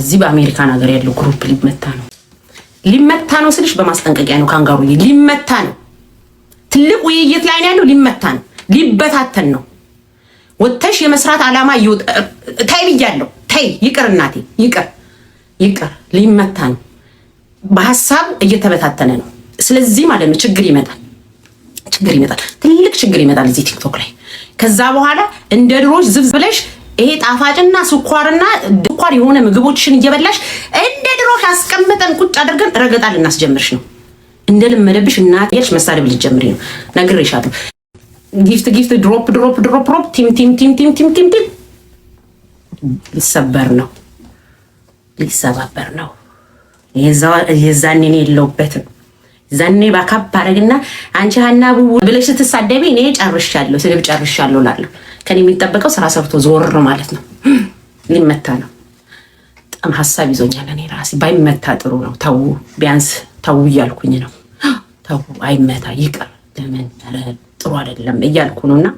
እዚህ በአሜሪካን ሀገር ያለው ግሩፕ ሊመታ ነው ስልሽ በማስጠንቀቂያ ነው። ካንጋሩ ሊመታ ነው። ትልቅ ውይይት ላይ ያለው ሊመታ ነው። ሊበታተን ነው። ወተሽ የመስራት ዓላማ ታይ ብያለሁ። ታይ ይቅር እናቴ ይቅር ሊመታ ነው። በሐሳብ እየተበታተነ ነው። ስለዚህ ማለት ነው ችግር ይመጣል። ትልቅ ችግር ይመጣል እዚህ ቲክቶክ ላይ። ከዛ በኋላ እንደ ድሮሽ ዝብዝ ብለሽ ይሄ ጣፋጭና ስኳር የሆነ ምግቦችን እየበላሽ እንደ ድሮሽ አስቀምጠን ቁጭ አድርገን ረገጣ ልናስጀምርሽ ነው። እንደለመደብሽ እናት ያልሽ መሳደብ ልትጀምሪ ነው። ነግሬሻለሁ። ጊፍት ድሮፕ ቲም ሊሰባበር ነው። የዛኔ ነው የለውበትም። ዛኔ ባካብ አረግና አንቺ ሀናቡ ብለሽ ስትሳደቢ እኔ ጨርሻለሁ ላለሁ ከኔ የሚጠበቀው ስራ ሰርቶ ዞር ማለት ነው። ሊመታ ነው። በጣም ሀሳብ ይዞኛል። እኔ ራሴ ባይመታ ጥሩ ነው። ተው ቢያንስ ተው እያልኩኝ ነው። ተው አይመታ ይቅር። ለምን ጥሩ አይደለም እያልኩ ነውና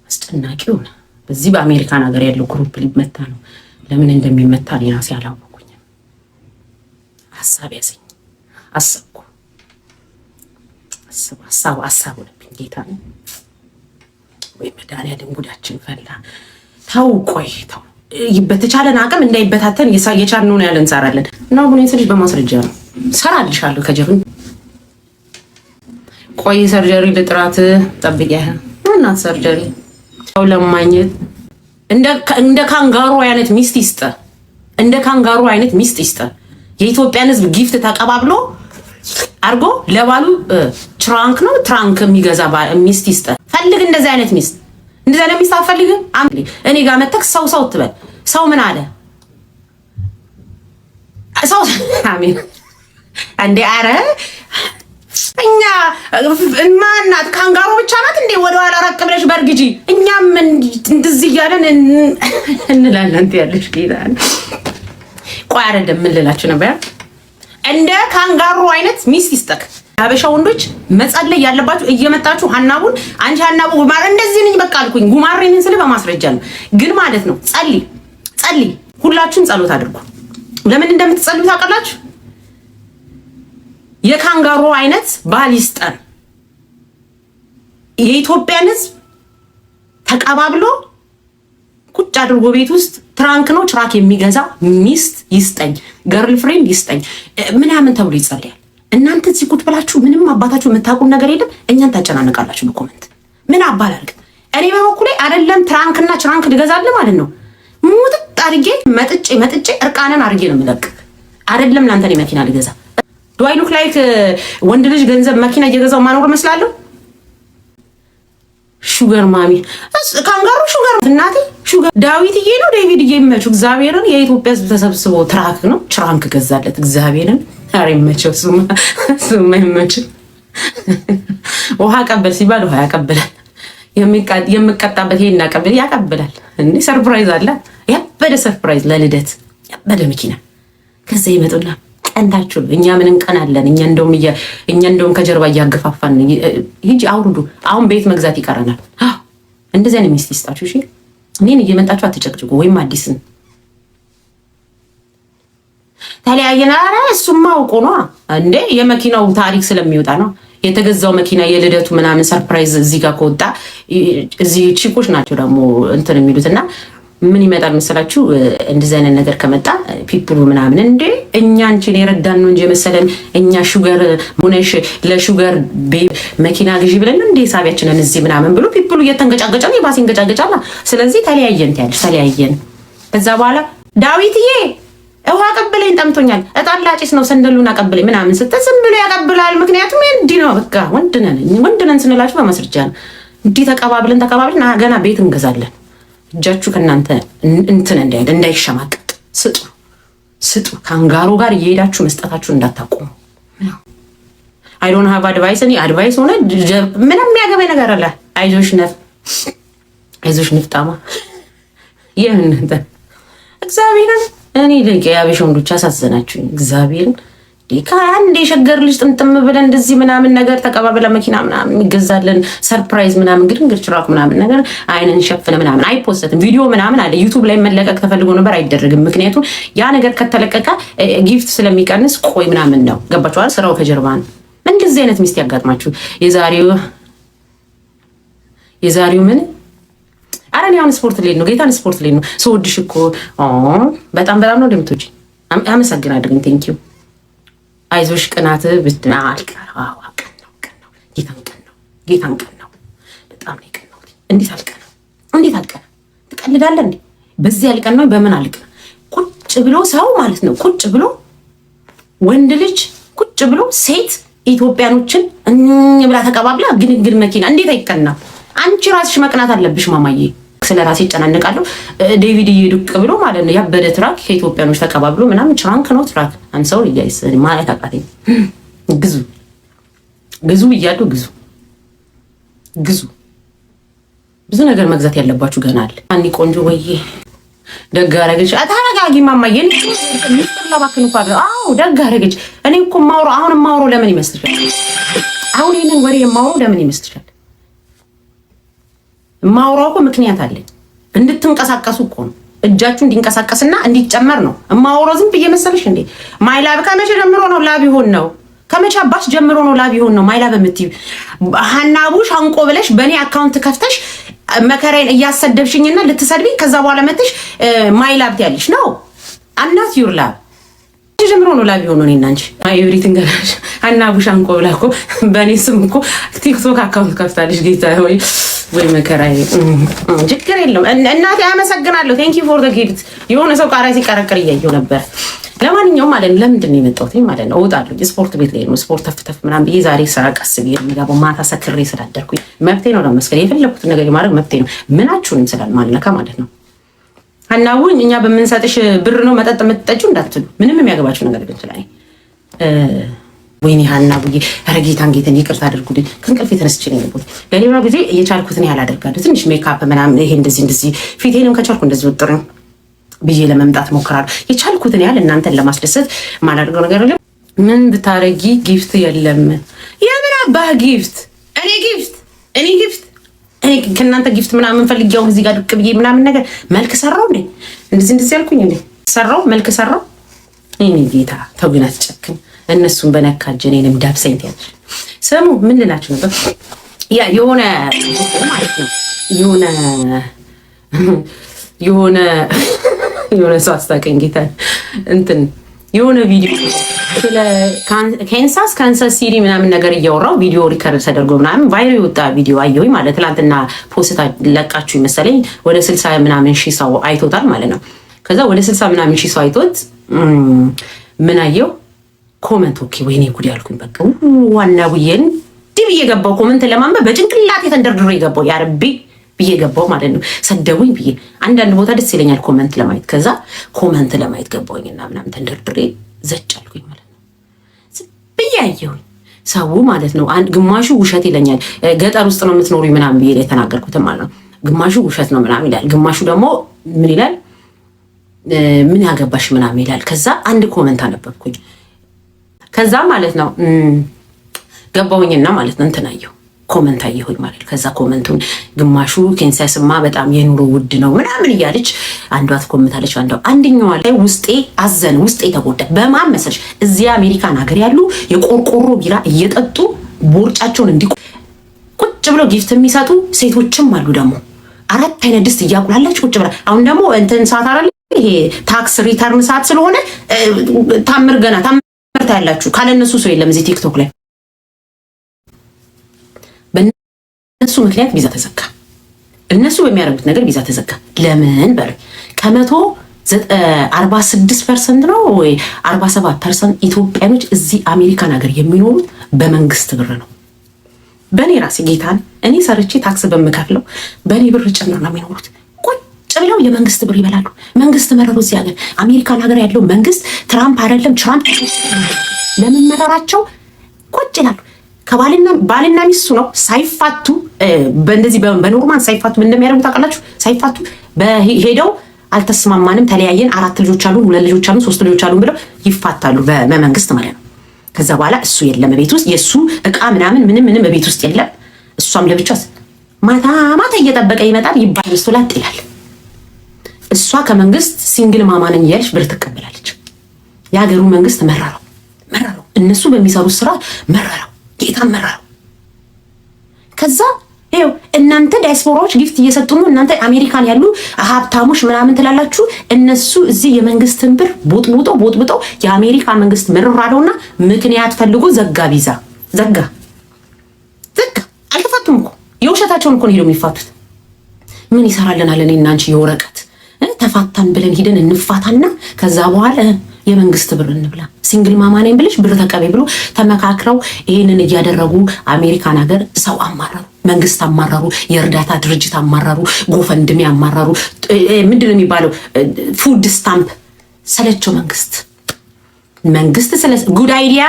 አስጨናቂው ነው። በዚህ በአሜሪካን ሀገር ያለው ግሩፕ ሊመታ ነው። ለምን እንደሚመታ እኔ ራሴ አላወኩኝም። ሀሳብ ያዘኝ። ሀሳቡ ነብኝ ጌታ ነው ወይ መድኃኒዓለም ጉዳችን ፈላ። ተው በተቻለን አቅም እንዳይበታተን የቻልነውን ያህል እንሰራለን እና አሁን ስልሽ በማስረጃ ነው ሰራልሻለሁ። ከጀብን ቆይ ሰርጀሪ ለጥራት ጠብቂያ እናት ሰርጀሪ ለማግኘት እንደ ካንጋሩ አይነት ሚስት ይስጥ። የኢትዮጵያን ሕዝብ ጊፍት ተቀባብሎ አርጎ ለባሉ ትራንክ የሚገዛ ሚስት ይስጥ። ፈልግ እንደዚህ አይነት ሚስት አትፈልግም? እኔ ጋር መተክ ሰው ትበል። ሰው ምን አለ? ሰው አሜን እንዴ! አረ እኛ ማናት ካንጋሮ ብቻ ናት እንዴ? ወደ ኋላ ረቅ ብለሽ በርግጂ። እኛም እንደዚህ እያለን እንላለን ያለሽ ጌታ። ቆይ አይደለም ምን ልላችሁ ነበር? እንደ ካንጋሮ አይነት ሚስት ይስጠክ። ሀበሻ ወንዶች መጸለይ ያለባችሁ እየመጣችሁ ሀናቡን አንቺ ሀናቡ ጉማሬ እንደዚህ ነኝ በቃ አልኩኝ። ጉማሬ ነኝ ስለ በማስረጃ ነው ግን ማለት ነው። ጸልይ ሁላችሁም ጸሎት አድርጉ። ለምን እንደምትጸልዩ ታውቃላችሁ? የካንጋሮ አይነት ባል ይስጠን። የኢትዮጵያን ሕዝብ ተቀባብሎ ቁጭ አድርጎ ቤት ውስጥ ትራንክ ነው ትራክ የሚገዛ ሚስት ይስጠኝ፣ ገርል ፍሬንድ ይስጠኝ ምናምን ተብሎ ይጸልያል። እናንተ እዚህ ቁጭ ብላችሁ ምንም አባታችሁ የምታውቁን ነገር የለም። እኛን ታጨናነቃላችሁ በኮሜንት ምን አባላልክ። እኔ በበኩሌ አይደለም ትራንክና ትራንክ ልገዛለ ማለት ነው። ሙጥጥ አድርጌ መጥጬ እርቃነን አድርጌ ነው የምለቅ። አይደለም ላንተ እኔ መኪና ልገዛ። ዱ አይ ሉክ ላይክ ወንድ ልጅ ገንዘብ መኪና እየገዛው ማኖር መስላለሁ? ሹገር ማሚ ካንጋሩ ሹገር እናቴ ሹገር ዳዊትዬ ነው ዴቪድዬ ይመችው። እግዚአብሔርን የኢትዮጵያ ሕዝብ ተሰብስቦ ትራክ ነው ትራንክ ገዛለት። እግዚአብሔርን ዛሬ ይመቸው ሱማ ይመችው። ውሃ ቀበል ሲባል ውሃ ያቀብላል። የሚቀጣበት ይሄን ያቀብላል። እንዴ ሰርፕራይዝ አለ። ያበደ ሰርፕራይዝ ለልደት ያበደ መኪና ከዛ ይመጡና ቀንታችሁ እኛ ምን እንቀናለን? እኛ እንደውም ከጀርባ እያገፋፋን ሂጂ አውርዱ። አሁን ቤት መግዛት ይቀረናል። እንደዚህ አይነት ሚስት ይስጣችሁ። እሺ እኔን እየመጣችሁ አትጨቅጭቁ። ወይም አዲስን ተለያየና እሱማ አውቆ ነው እንዴ የመኪናው ታሪክ ስለሚወጣ ነው የተገዛው መኪና የልደቱ ምናምን ሰርፕራይዝ እዚህ ጋር ከወጣ እዚህ ቺኮች ናቸው ደግሞ እንትን የሚሉትና ምን ይመጣል መሰላችሁ? እንደዚህ አይነት ነገር ከመጣ ፒፕሉ ምናምን እንዴ እኛ አንቺን የረዳን ነው እንጂ መሰለን እኛ ሹገር ሆነሽ ለሹገር መኪና ግዢ ብለን እንዴ ሳቢያችንን እዚህ ምናምን ብሎ ፒፕሉ እየተንገጫገጫ ነው የባስ እንገጫገጫላ። ስለዚህ ተለያየን። ከዛ በኋላ ዳዊትዬ ውሃ ቀበለኝ ጠምቶኛል፣ እጣን ላጭስ ነው ሰንደሉን አቀበለኝ ምናምን ስትል ዝም ብሎ ያቀብላል። ምክንያቱም እንዲህ ነው በቃ ወንድ ነን ስንላችሁ በማስረጃ ነው። እንዲህ ተቀባብለን ገና ቤት እንገዛለን። እጃችሁ ከእናንተ እንትን እንዳይሸማቀቅ ስጡ። ካንጋሮ ጋር እየሄዳችሁ መስጠታችሁ እንዳታቆሙ። አይ ዶንት ሃቭ አድቫይስ። እኔ አድቫይስ ሆነ ምንም የሚያገባኝ ነገር አለ። አይዞሽ ንፍጣማ ይሄን እግዚአብሔርን እኔ ለቄ ያበሻ ወንዶች አሳዘናችሁኝ። እግዚአብሔርን ከአንድ የሸገር ልጅ ጥምጥም ብለን እንደዚህ ምናምን ነገር ተቀባበለ መኪና ምናምን የሚገዛለን ሰርፕራይዝ ምናምን ግድንግድ ችራክ ምናምን ነገር አይንን ሸፍነ ምናምን አይፖስትም። ቪዲዮ ምናምን አለ ዩቲዩብ ላይ መለቀቅ ተፈልጎ ነበር አይደረግም። ምክንያቱም ያ ነገር ከተለቀቀ ጊፍት ስለሚቀንስ ቆይ ምናምን ነው። ገባችኋል? ስራው ከጀርባ ነው። እንደዚህ አይነት ሚስት ያጋጥማችሁ የዛሬው ምን አረን ያውን ስፖርት ሌድ ነው ጌታን ስፖርት ሌድ ነው። ሰውድሽ እኮ በጣም ነው እንደምትወጪ አመሰግናለሁ። ቴንክ ዩ አይዞሽ ቅናት ጌታን ቀን ነው በጣም ነው ቀን ነው። እንዴት አልቀና ትቀልዳለህ እንዴ? በዚህ አልቀን ነው በምን አልቀና? ቁጭ ብሎ ሰው ማለት ነው ቁጭ ብሎ ወንድ ልጅ ቁጭ ብሎ ሴት ኢትዮጵያኖችን ብላ ተቀባብላ ግንግድ መኪና እንዴት አይቀናም? አንቺ ራስሽ መቅናት አለብሽ ማማዬ። ስለ ራሴ ይጨናነቃለሁ። ዴቪድ እየዱቅ ብሎ ማለት ነው ያበደ ትራክ ከኢትዮጵያኖች ተቀባብሎ ምናምን ትራንክ ነው ትራክ አንሰው ይያይስ ማለት አቃተኝ። ግዙ እያሉ ግዙ ብዙ ነገር መግዛት ያለባችሁ ገና አለ። አኒ ቆንጆ ወይዬ ደግ አደረገች። አታረጋጊ ማማዬ ሚስጥር ለባክን እኮ አዎ ደግ አደረገች። እኔ እኮ ማውራው ለምን ይመስልሻል? አሁን ይሄንን ወሬ የማውራው ለምን ይመስልሻል? ማውራው እኮ ምክንያት አለኝ። እንድትንቀሳቀሱ እኮ ነው። እጃችሁ እንዲንቀሳቀስና እንዲጨመር ነው። ማውራው ዝም ብዬ መሰለሽ እንዴ? ማይላብ ከመቼ ጀምሮ ነው ላብ ይሆን ነው? ከመቼ አባሽ ጀምሮ ነው ላብ ይሆን ነው? ማይላብ የምትይው ሀናቡ ሻንቆ ብለሽ በእኔ አካውንት ከፍተሽ መከራዬን እያሰደብሽኝና ልትሰድብኝ ከዛ በኋላ መጥሽ ማይላብ ትያለሽ ነው። አናት ዩር ላብ ጀምሮ ነው ላብ ይሆን ነው። እኔና አንቺ ኤቭሪቲንግ ጋር ሀናቡ ሻንቆ ብላ እኮ በእኔ ስም እኮ ቲክቶክ አካውንት ከፍታለሽ። ጌታ ሆይ ወይ መከራዬ። ችግር የለውም እናቴ አመሰግናለሁ። ቴንክ ዩ ፎር ዘ ጊፍት። የሆነ ሰው ቃሪያ ሲቀረቅር እያየሁ ነበር። ለማንኛውም ማለት ነው ለምንድን ነው የመጣሁት ማለት ነው? እወጣለሁ ስፖርት ቤት ላይ ነው ስፖርት ተፍተፍ ምናምን ብዬ ዛሬ ስራ ቀስ ብዬ የምገባው ማታ ሰክሬ ስላደርኩኝ መብቴ ነው። ለመስከረ የፈለኩትን ነገር የማድረግ መብቴ ነው። ምናችሁንም ስላልማልነካ ማለት ነው። አናውኝ እኛ በምንሰጥሽ ብር ነው መጠጥ የምትጠጪው እንዳትሉ። ምንም የሚያገባችሁ ነገር ግን ስላይ ወይኔ ሀናቡዬ ኧረ ጌታን ይቅርታ አድርጉልኝ። ከእንቅልፌ ተነስቼ ነው የገባሁት። ለሌላ ጊዜ የቻልኩትን ያህል አደርጋለሁ። ትንሽ ሜካፕ ምናምን ይሄ እንደዚህ ፊቴንም ከቻልኩ እንደዚህ ወጥረኝ ብዬ ለመምጣት ሞክራለሁ። የቻልኩትን ያህል እናንተን ለማስደሰት ማላደርገው ነገር የለም። ምን ብታረጊ ጊፍት የለም። የምን አባህ ጊፍት? እኔ ጊፍት ከእናንተ ጊፍት ምናምን ፈልጊያው እዚህ ጋር ድቅ ብዬ ምናምን ነገር መልክ ሰራው እንዴ? እንደዚህ ያልኩኝ እንዴ? ሰራው መልክ ሰራው። እኔ ጌታ ተው ግን አትጨክኝ። እነሱን በነካጀ እኔንም ዳብሰኝ ትያለሽ። ስሙ ምን ልላችሁ ነበር? ያ የሆነ ማለት ነው የሆነ ሰው አስታውቀኝ ጌታ እንትን የሆነ ቪዲዮ ስለ ካንሳስ ሲቲ ምናምን ነገር እያወራው ቪዲዮ ሪከርድ ተደርጎ ምናምን ቫይራል የወጣ ቪዲዮ አየሁኝ ማለት ትላንትና ፖስት ለቃችሁ ይመስለኝ ወደ 60 ምናምን ሺህ ሰው አይቶታል ማለት ነው። ከዛ ወደ 60 ምናምን ሺህ ሰው አይቶት ምን አየው ኮመንት ኦኬ ወይኔ ጉድ ያልኩኝ በቃ ዋና ብዬን ዲብ እየገባው ኮመንት ለማንበብ በጭንቅላቴ ተንደርድሮ የገባው ያ ረቢ ብዬ ገባው ማለት ነው። ሰደቡኝ ብዬ አንዳንድ ቦታ ደስ ይለኛል ኮመንት ለማየት። ከዛ ኮመንት ለማየት ገባውኝና ምናምን ተንደርድሬ ዘጭ አልኩኝ ማለት ነው። ብዬ አየሁኝ ሰው ማለት ነው አንድ ግማሹ ውሸት ይለኛል። ገጠር ውስጥ ነው የምትኖሩ ምናምን ብዬ የተናገርኩት ማለት ነው። ግማሹ ውሸት ነው ምናምን ይላል፣ ግማሹ ደግሞ ምን ይላል ምን ያገባሽ ምናምን ይላል። ከዛ አንድ ኮመንት አነበብኩኝ። ከዛ ማለት ነው ገባውኝና ማለት ነው እንትን አየሁ ኮመንት አየሁኝ ማለት ነው። ከዛ ኮመንቱን ግማሹ ኬንሳስማ በጣም የኑሮ ውድ ነው ምናምን እያለች አንዷ ትኮምታለች። አንደኛዋ ላይ ውስጤ አዘን ውስጤ ተጎዳ። በማን መሰለሽ? እዚያ አሜሪካን ሀገር ያሉ የቆርቆሮ ቢራ እየጠጡ ቦርጫቸውን ቁጭ ብለው ጊፍት የሚሰጡ ሴቶችም አሉ። ደግሞ 4 አይነት ድስት እያቁላለች ቁጭ ብላ። አሁን ደግሞ እንትን ሰዓት አይደል ይሄ ታክስ ሪተርን ሰዓት ስለሆነ ታምር ያላችሁ ካለነሱ ሰው የለም እዚህ ቲክቶክ ላይ። በእነሱ ምክንያት ቪዛ ተዘጋ። እነሱ በሚያደርጉት ነገር ቪዛ ተዘጋ። ለምን በል ከ146% ነው ወይ 47% ኢትዮጵያኖች እዚህ አሜሪካን ሀገር የሚኖሩት በመንግስት ብር ነው። በእኔ ራሴ ጌታን እኔ ሰርቼ ታክስ በምከፍለው በእኔ ብር ጭምር ነው የሚኖሩት። ብለው የመንግስት ብር ይበላሉ። መንግስት መረሩ እዚህ ሀገር አሜሪካን ሀገር ያለው መንግስት ትራምፕ አይደለም ትራምፕ ለምን መረራቸው ቁጭ ይላሉ። ባልና ሚስቱ ነው ሳይፋቱ በእንደዚህ በኖርማል ሳይፋቱ ምን እንደሚያደርጉ ታውቃላችሁ? ሳይፋቱ በሄደው አልተስማማንም ተለያየን 4 ልጆች አሉን 2 ልጆች አሉን 3 ልጆች አሉን ብለው ይፋታሉ በመንግስት ማለት ነው። ከዛ በኋላ እሱ የለም ቤት ውስጥ የሱ እቃ ምናምን ምንም ቤት ውስጥ የለም። እሷም ለብቻ ማታ ማታ እየጠበቀ ይመጣል ይባል ሚስቱ ላጥ ይላል። እሷ ከመንግስት ሲንግል ማማ ነኝ እያለች ብር ትቀበላለች። የሀገሩ መንግስት መረረው። እነሱ በሚሰሩት ስራ መረረው፣ ጌታ መረረው። ከዛ ይኸው እናንተ ዲያስፖራዎች ጊፍት እየሰጡ ነው። እናንተ አሜሪካን ያሉ ሀብታሞች ምናምን ትላላችሁ። እነሱ እዚህ የመንግስትን ብር ቦጥቡጦ የአሜሪካ መንግስት መረራለውና ምክንያት ፈልጎ ዘጋ ቪዛ ዘጋ። አልተፋቱም እኮ የውሸታቸውን እኮ ነው ሄደው የሚፋቱት። ምን ይሰራልናል? እኔ እና አንቺ የወረቀት ተፋታን ብለን ሂደን እንፋታና ከዛ በኋላ የመንግስት ብር እንብላ። ሲንግል ማማ ነኝ ብለሽ ብር ተቀበይ ብሎ ተመካክረው ይሄንን እያደረጉ አሜሪካን ሀገር ሰው አማረሩ፣ መንግስት አማረሩ፣ የእርዳታ ድርጅት አማረሩ፣ ጎፈንድሜ አማረሩ። ምንድን ነው የሚባለው? ፉድ ስታምፕ ሰለቸው መንግስት ስለ ጉድ አይዲያ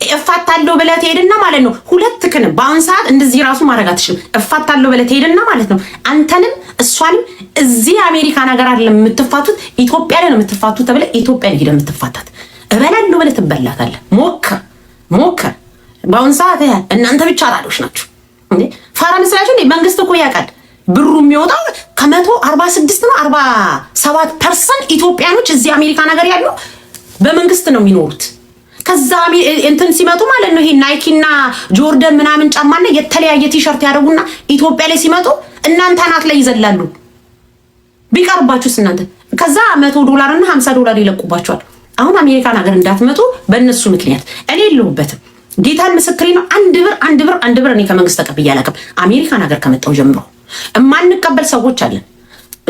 እፋታለሁ ብለህ ትሄድና ማለት ነው። ሁለት ክን በአሁን ሰዓት እንደዚህ ራሱ ማድረግ አትችልም። እፋታለሁ ብለህ ትሄድና ማለት ነው አንተንም እሷንም እዚህ አሜሪካን ሀገር አይደለም የምትፋቱት፣ ኢትዮጵያ ላይ ነው የምትፋቱት ተብለህ ኢትዮጵያ ላይ ሄደህ የምትፋታት እበላለሁ ብለህ ትበላታለህ። ሞክር። በአሁን ሰዓት እናንተ ብቻ አራዶች ናችሁ እንዴ? ፋራ መስላችሁ እንዴ? መንግስት እኮ ያውቃል ብሩ የሚወጣው ከ146 ነው 47% ኢትዮጵያኖች እዚህ አሜሪካን ሀገር ያሉ በመንግስት ነው የሚኖሩት። ከዛ እንትን ሲመጡ ማለት ነው ይሄ ናይኪና ጆርደን ምናምን ጫማና የተለያየ ቲሸርት ያደርጉና ኢትዮጵያ ላይ ሲመጡ እናንተ አናት ላይ ይዘላሉ። ቢቀርባችሁስ እናንተ ከዛ $100 እና $50 ይለቁባችኋል። አሁን አሜሪካን ሀገር እንዳትመጡ በእነሱ ምክንያት እኔ የለሁበትም። ጌታን ምስክሬ ነው። አንድ ብር እኔ ከመንግስት ተቀብዬ አላውቅም። አሜሪካን ሀገር ከመጣሁ ጀምሮ እማንቀበል ሰዎች አለን፣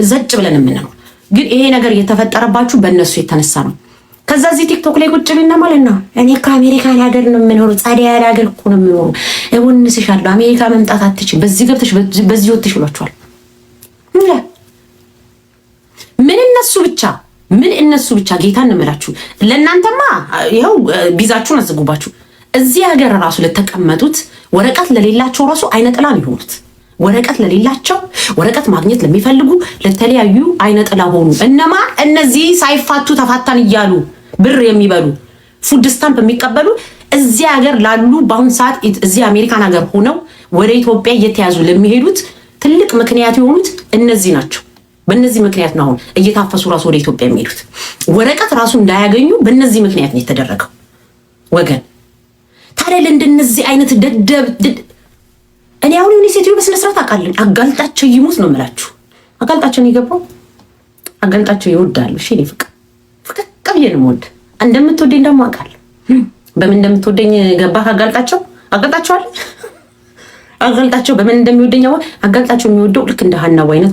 ዘጭ ብለን የምንኖር። ግን ይሄ ነገር የተፈጠረባችሁ በእነሱ የተነሳ ነው። ከዛ እዚህ ቲክቶክ ላይ ቁጭ ብልና ማለት ነው እኔ ከአሜሪካን ሀገር ነው የምኖረው፣ ጻዲያ ሀገር እኮ ነው የምኖረው፣ እወንስሻለሁ፣ አሜሪካ መምጣት አትችይም፣ በዚህ ገብተሽ በዚህ ወጥሽ ብሏቸዋል። ምን እነሱ ብቻ ጌታ እንምላችሁ። ለእናንተማ ይኸው ቢዛችሁን አዘጉባችሁ። እዚህ ሀገር ራሱ ለተቀመጡት ወረቀት ለሌላቸው ራሱ አይነጥላ ነው የሆኑት። ወረቀት ለሌላቸው ወረቀት ማግኘት ለሚፈልጉ ለተለያዩ አይነጥላ ሆኑ። እነማ እነዚህ ሳይፋቱ ተፋታን እያሉ ብር የሚበሉ ፉድ ስታምፕ የሚቀበሉ እዚህ ሀገር ላሉ በአሁን ሰዓት እዚህ አሜሪካን ሀገር ሆነው ወደ ኢትዮጵያ እየተያዙ ለሚሄዱት ትልቅ ምክንያት የሆኑት እነዚህ ናቸው። በእነዚህ ምክንያት ነው አሁን እየታፈሱ ራሱ ወደ ኢትዮጵያ የሚሄዱት። ወረቀት ራሱ እንዳያገኙ በእነዚህ ምክንያት ነው የተደረገው። ወገን ታዲያ ለእንደነዚህ አይነት ደደብ እኔ አሁን የሆነ ሴትዮ በስነ ስርዓት አውቃለሁ። አጋልጣቸው ይሙት ነው የምላችሁ። አጋልጣቸው ነው የገባው። አጋልጣቸው ይወዳሉ። እሺ እኔ ፍቅር ብዬ ነው የምወድ። እንደምትወደኝ ደግሞ አውቃለሁ። በምን እንደምትወደኝ ገባህ? አጋልጣቸዋል። አጋልጣቸው በምን እንደሚወደኝ አጋልጣቸው የሚወደው ልክ እንደ ሀናው አይነት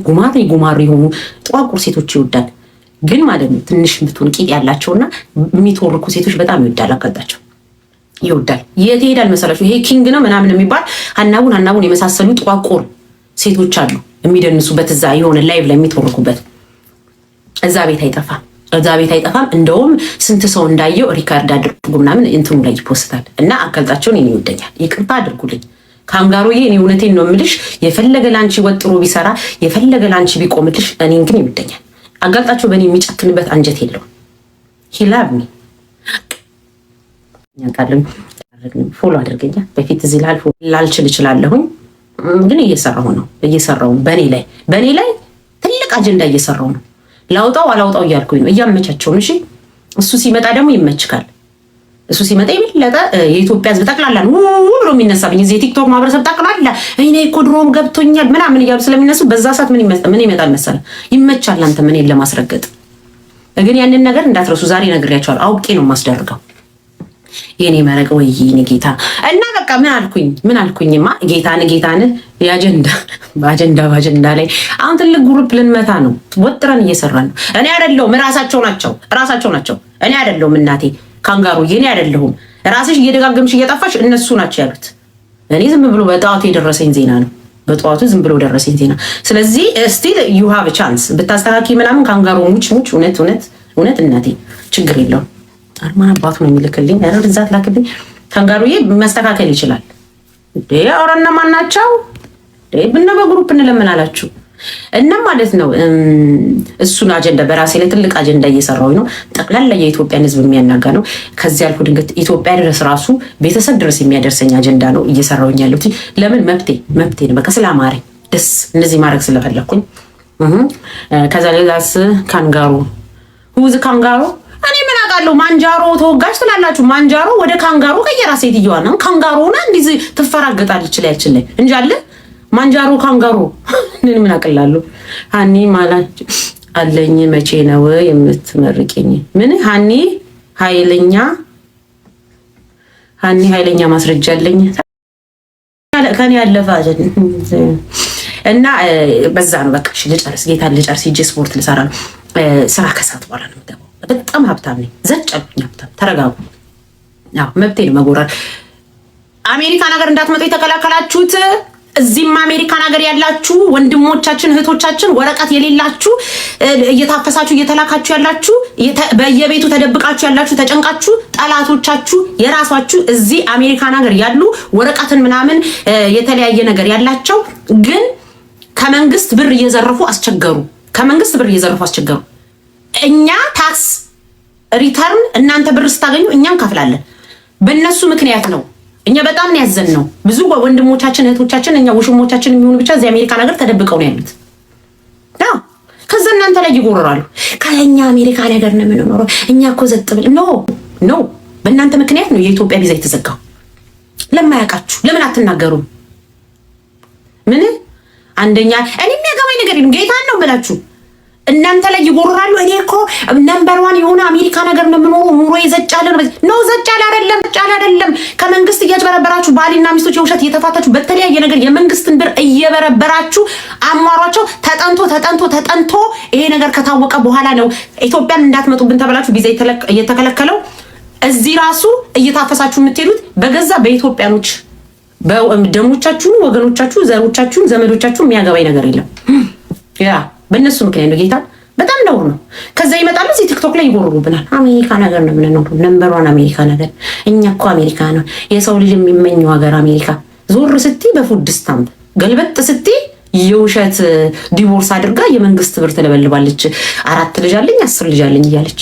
ጉማሬ የሆኑ ጥቋቁር ሴቶች ይወዳል። ግን ማለት ነው ትንሽ ብትሆን ቂጥ ያላቸውና የሚተወርኩ ሴቶች በጣም ይወዳል። አጋልጣቸው ይወዳል። የት ይሄዳል መሰላችሁ? ይሄ ኪንግ ነው ምናምን የሚባል ሀናቡን የመሳሰሉ ጥቋቁር ሴቶች አሉ የሚደንሱበት፣ እዛ የሆነ ላይቭ ላይ የሚተወርኩበት። እዛ ቤት አይጠፋም። እንደውም ስንት ሰው እንዳየው ሪካርድ አድርጉ ምናምን እንትኑ ላይ ይፖስታል። እና አጋልጣቸውን እኔ ይወደኛል። ይቅርታ አድርጉልኝ ካንጋሮዬ፣ እኔ እውነቴን ነው የምልሽ። የፈለገ ላንቺ ወጥሮ ቢሰራ የፈለገ ላንቺ ቢቆምልሽ እኔን ግን ይወደኛል። አጋልጣቸው በእኔ የሚጨክንበት አንጀት የለውም። ሂላብኒ ያንቃልም ፎሎ አድርገኛ። በፊት እዚህ ላልችል እችላለሁኝ፣ ግን እየሰራሁ ነው። በእኔ ላይ ትልቅ አጀንዳ እየሰራሁ ነው። ላውጣው አላውጣው እያልኩኝ ነው፣ እያመቻቸው ነው። እሺ እሱ ሲመጣ ደግሞ ይመችካል። እሱ ሲመጣ የበለጠ የኢትዮጵያ ሕዝብ ጠቅላላ ነው ብሎ የሚነሳብኝ። እዚህ የቲክቶክ ማህበረሰብ ጠቅላላ እኔ እኮ ድሮም ገብቶኛል ምናምን እያሉ ስለሚነሱ በዛ ሰዓት ምን ይመጣል መሰለህ? ይመቻል። አንተ ምን ለማስረገጥ ግን ያንን ነገር እንዳትረሱ። ዛሬ ነግሬያቸዋለሁ። አውቄ ነው የማስደርገው። የኔ መረቅ ወይ የኔ ጌታ እና በቃ ምን አልኩኝማ ጌታን በአጀንዳ ላይ አሁን ትልቅ ግሩፕ ልንመታ ነው። ወጥረን እየሰራን ነው። እኔ አይደለሁም፣ ራሳቸው ናቸው። እኔ አይደለሁም እናቴ ካንጋሩ፣ እኔ አይደለሁም። ራስሽ እየደጋገምሽ እየጠፋሽ እነሱ ናቸው ያሉት። እኔ ዝም ብሎ በጠዋቱ የደረሰኝ ዜና ነው። ደረሰኝ ዜና። ስለዚህ ስቲል ዩ ሃቭ ቻንስ ብታስተካኪ ምናምን ካንጋሩ ሙች እውነት እናቴ ችግር የለውም። አርማን አባቱ ነው የሚልክልኝ። አረ ብዛት ላክልኝ። ካንጋሩዬ ማስተካከል ይችላል። አውራና ማናቸው ብነ በግሩፕ እንለምን አላችሁ። እና ማለት ነው እሱን አጀንዳ በራሴ ላይ ትልቅ አጀንዳ እየሰራሁኝ ነው። ጠቅላላ የኢትዮጵያን ሕዝብ የሚያናጋ ነው። ከዚህ ያልኩ ድንገት ኢትዮጵያ ድረስ ራሱ ቤተሰብ ድረስ የሚያደርሰኝ አጀንዳ ነው እየሰራሁኝ ያለሁት። ለምን መብቴ ነው። በቃ ስለአማረኝ ደስ እንደዚህ ማድረግ ስለፈለኩኝ። ከዛ ሌላስ ካንጋሩ ሁዝ ካንጋሩ እኔ ምን አውቃለሁ። ማንጃሮ ተወጋሽ ትላላችሁ። ማንጃሮ ወደ ካንጋሮ ቀየራ ሴትዮዋ ነው። ካንጋሮና እንዲህ ትፈራገጣለች ላይ እንጂ አለ ማንጃሮ ካንጋሮ ምን አቀላለሁ። ሃኒ ማለት አለኝ። መቼ ነው የምትመርቂኝ? ምን ሃኒ ኃይለኛ ማስረጃ አለኝ ከኔ ያለፈ እና በዛ ነው። በቃ እሺ ልጨርስ፣ ጌታ ልጨርስ። ሂጅ ስፖርት ልሰራ ነው። ስራ ከሰዓት በኋላ ነው የምገባው። በጣም ሀብታም ነኝ። ዘጭ አልኩኝ። ሀብታም ተረጋጉ። አዎ መብቴ ነው መጎራር። አሜሪካ ነገር እንዳትመጡ የተከላከላችሁት እዚህም አሜሪካን ሀገር ያላችሁ ወንድሞቻችን እህቶቻችን ወረቀት የሌላችሁ እየታፈሳችሁ እየተላካችሁ ያላችሁ በየቤቱ ተደብቃችሁ ያላችሁ ተጨንቃችሁ ጠላቶቻችሁ የራሳችሁ እዚህ አሜሪካን ሀገር ያሉ ወረቀትን ምናምን የተለያየ ነገር ያላቸው ግን ከመንግስት ብር እየዘረፉ አስቸገሩ። እኛ ታክስ ሪተርን እናንተ ብር ስታገኙ እኛም ከፍላለን። በእነሱ ምክንያት ነው። እኛ በጣም ነው ያዘንነው። ብዙ ወንድሞቻችን እህቶቻችን እኛ ውሽሞቻችን የሚሆኑ ብቻ እዚህ አሜሪካ ነገር ተደብቀው ነው ያሉት። ከዛ እናንተ ላይ ይጎርራሉ። ከኛ አሜሪካ ነገር ነው የምንኖረው እኛ እኮ ዘጥ ብል ኖ በእናንተ ምክንያት ነው የኢትዮጵያ ቪዛ የተዘጋው። ለማያውቃችሁ ለምን አትናገሩም? ምን አንደኛ እኔ የሚያገባኝ ነገር የለም። ጌታን ነው ብላችሁ እናንተ ላይ ይጎርራሉ። እኔ እኮ ነምበር 1 የሆነ አሜሪካ ነገር ነው የምኖረው ኑሮ ይዘጫለ ነው። ዘጫለ አይደለም። ከመንግስት እያጭበረበራችሁ ባልና ሚስቶች የውሸት እየተፋታችሁ በተለያየ ነገር የመንግስትን ብር እየበረበራችሁ አሟሯቸው ተጠንቶ ይሄ ነገር ከታወቀ በኋላ ነው ኢትዮጵያን እንዳትመጡብን ተብላችሁ ቪዛ እየተከለከለው። እዚህ ራሱ እየታፈሳችሁ የምትሄዱት በገዛ በኢትዮጵያኖች በደሞቻችሁ ወገኖቻችሁ ዘሮቻችሁ ዘመዶቻችሁ የሚያገባኝ ነገር የለም። ያ በእነሱ ምክንያት ነው። ጌታ በጣም ነውር ነው። ከዛ ይመጣሉ እዚህ ቲክቶክ ላይ ይጎርሩብናል። አሜሪካ ነገር ነው የምንኖረው። ነምበር 1 አሜሪካ ነገር። እኛ እኮ አሜሪካ ነው የሰው ልጅ የሚመኘው ሀገር አሜሪካ። ዞር ስትይ በፉድ ስታምፕ ገልበጥ ስትይ የውሸት ዲቮርስ አድርጋ የመንግስት ብር ትለበልባለች። 4 ልጅ አለኝ 10 ልጅ አለኝ እያለች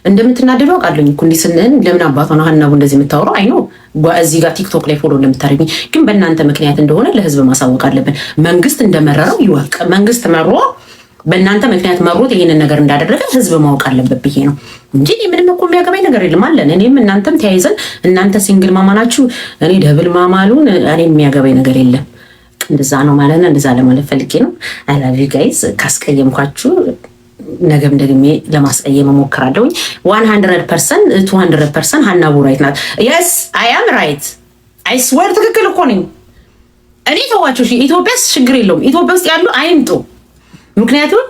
እንደምትናደዱ አውቃለሁ እኮ እንዲህ ስንል ለምን አባቷ ነው ሀናቡ እንደዚህ የምታወራው? አይ ነው እዚህ ጋር ቲክቶክ ላይ ፎሎ እንደምታደርጉኝ ግን በእናንተ ምክንያት እንደሆነ ለህዝብ ማሳወቅ አለብን። መንግስት እንደመረረው ይወቅ። መንግስት መሮ በእናንተ ምክንያት መሮት ይሄንን ነገር እንዳደረገ ህዝብ ማወቅ አለበት ብዬ ነው እንጂ ምንም እኮ የሚያገባኝ ነገር የለም አለን። እኔም እናንተም ተያይዘን እናንተ ሲንግል ማማ ናችሁ፣ እኔ ደብል ማማሉን እኔ የሚያገባኝ ነገር የለም። እንደዛ ነው ማለት ነው። እንደዛ ለማለት ፈልጌ ነው። አይ ላቭ ዩ ጋይስ። ካስቀየምኳችሁ ነገም ደግሜ ለማስቀየም እሞክራለሁ። 100% 200% ሀናቡ ራይት ናት። የስ አይ አም ራይት አይ ስዌር ትክክል እኮ ነኝ እኔ። ተዋቸው ኢትዮጵያስ ችግር የለውም። ኢትዮጵያ ውስጥ ያሉ አይምጡ። ምክንያቱም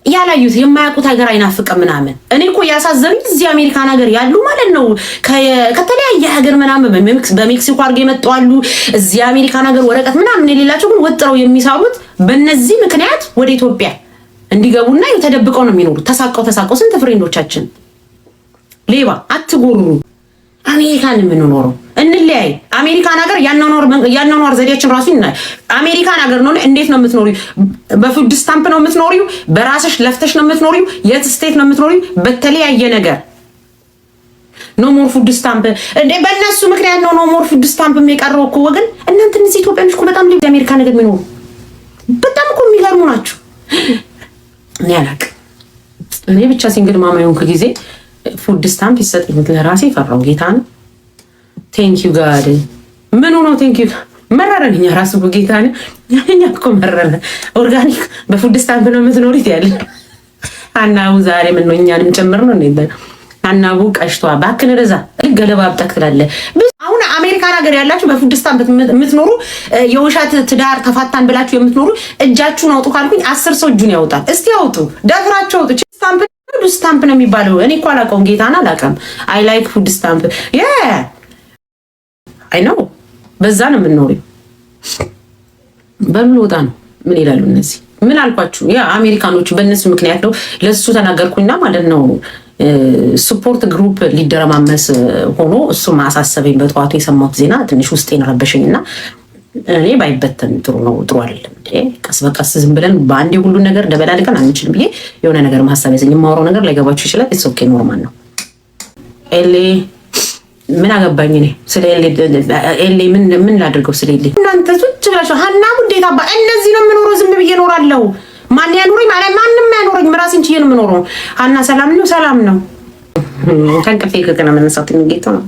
ያላዩት የማያውቁት ሀገር አይናፍቅም ምናምን። እኔ እኮ ያሳዘኑኝ እዚህ አሜሪካን ሀገር ያሉ ማለት ነው ከተለያየ ሀገር ምናምን በሜክሲኮ አድርገው የመጡ አሉ። እዚህ አሜሪካን ሀገር ወረቀት ምናምን የሌላቸው ግን ወጥረው የሚሰሩት በእነዚህ ምክንያት ወደ ኢትዮጵያ እንዲገቡና ተደብቀው ነው የሚኖሩት። ተሳቀው ስንት ፍሬንዶቻችን ሌባ አትጎሩ። አሜሪካን የምንኖረው እንለያይ። አሜሪካን ሀገር ያናኗር ዘዴያችን ራሱ ይናል። አሜሪካን ሀገር ነው። እንዴት ነው የምትኖሪው? በፉድ ስታምፕ ነው የምትኖሪው? በራስሽ ለፍተሽ ነው የምትኖሪው? የት ስቴት ነው የምትኖሪው? በተለያየ ነገር ኖ ሞር ፉድ ስታምፕ እንዴ! በእነሱ ምክንያት ነው ኖ ሞር ፉድ ስታምፕ የሚቀረው እኮ ወገን። እናንተ እነዚህ ኢትዮጵያኖች እኮ በጣም አሜሪካን ሀገር የሚኖሩ በጣም እኮ የሚገርሙ ናቸው። እኔ አላውቅም። እኔ ብቻ ሲንግል ማማ የሆንኩ ጊዜ ፉድ ስታምፕ ይሰጠኝ ለራሴ ፈራው። ጌታ ነው። ቴንክ ዩ ጋድ። ምን ሆኖ ቴንክ ዩ መረረን። እኛ ራሱ ጌታ ነው። እኛ እኮ መረረን። ኦርጋኒክ በፉድ ስታምፕ ነው የምትኖሪት ያለ አናቡ ዛሬ ምን ነው እኛንም ጨምር ነው እንዴ? አናቡ ቀሽቷ ባክን ረዛ ገለባ አብጠክ ትላለህ። አሁን አሜሪካን ሀገር ያላችሁ በፉድ ስታምፕ የምትኖሩ የውሸት ትዳር ተፋታን ብላችሁ የምትኖሩ እጃችሁን አውጡ ካልኩኝ 10 ሰው እጁን ያወጣል። እስቲ አውጡ፣ ደፍራችሁ አውጡ። ስታምፕ ፉድ ስታምፕ ነው የሚባለው። እኔ እኮ አላውቀውም፣ ጌታን አላውቅም። አይ ላይክ ፉድ ስታምፕ አይ ነው። በዛ ነው የምንኖሪው። በሉ ወጣ ነው። ምን ይላሉ እነዚህ? ምን አልኳችሁ? ያ አሜሪካኖቹ በእነሱ ምክንያት ነው። ለሱ ተናገርኩኝና ማለት ነው ስፖርት ግሩፕ ሊደረማመስ ሆኖ እሱ ማሳሰበኝ። በጠዋቱ የሰማሁት ዜና ትንሽ ውስጤን ረበሸኝና እኔ ባይበተን ጥሩ ነው። ጥሩ አይደለም እንዴ? ቀስ በቀስ ዝም ብለን በአንዴ ሁሉን ነገር ደበላልቀን አንችልም ብዬ የሆነ ነገር ማሳብ ያዘኝ። የማወራው ነገር ላይገባችሁ ይችላል። ኢትስ ኦኬ ኖርማል ነው። ኤሌ ምን አገባኝ እኔ ስለ ኤሌ ምን ላድርገው? ስለ ኤሌ እናንተ ሱጭ ብላችሁ ሀናሙ እንዴት አባ እነዚህ ነው የምኖረው። ዝም ብዬ እኖራለሁ። ማን ያኖረኝ? ማንም ያኖረኝ። ራሴን ችዬ ነው የምኖረው። ሀና ሰላም ነው? ሰላም ነው። ከእንቅልፌ ከገና መነሳት ጌታ ነው።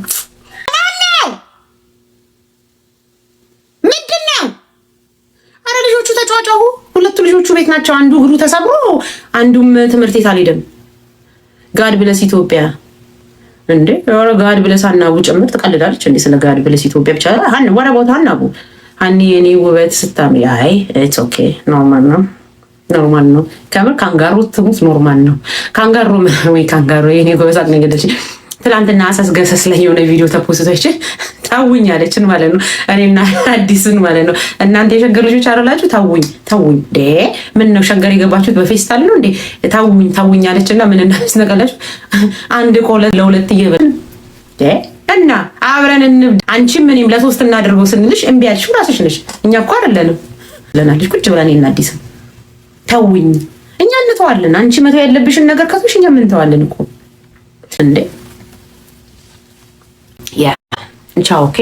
ተጫጫሁ። ሁለቱ ልጆቹ ቤት ናቸው። አንዱ እግሩ ተሰብሮ አንዱም ትምህርት ቤት አልሄደም። ጋድ ብለስ ኢትዮጵያ እንዴ! ጋድ ብለስ ሀናቡ ጭምር ትቀልዳለች እንዴ? ስለ ጋድ ብለስ ኢትዮጵያ ብቻ ወደ ቦታ ሀናቡ ሀኒ የኔ ውበት ስታምሪ አይ ኢትስ ኦኬ ኖርማል ነው። ኖርማል ነው። ከምር ካንጋሮ ትሙት ኖርማል ነው። ካንጋሮ ወይ ካንጋሮ የኔ ጎበዝ አትነገደች። ትላንትና አሳስገሰስ ላይ የሆነ ቪዲዮ ተፖስቶች ታውኝ አለችን ማለት ነው። እኔና አዲስን ማለት ነው። እናንተ የሸገር ልጆች አረላችሁ ታውኝ ዴ ምን ነው ሸገር የገባችሁት በፌስታል ነው እንዴ? ታውኝ አለችና ምን እናስነቀላችሁ አንድ ቆለት ለሁለት ይበል ዴ እና አብረን እንብድ። አንቺም ምንም ለሶስት እናደርገው ስንልሽ እምቢ አልሽው ራስሽ ነሽ። እኛ እኮ አይደለንም ለናልሽ ቁጭ ብለን እና አዲስ ታውኝ እኛ እንተዋለን። አንቺ መተው ያለብሽን ነገር ከቶሽ እኛ ምን ተዋለን እኮ እንዴ ያ ቻው ኦኬ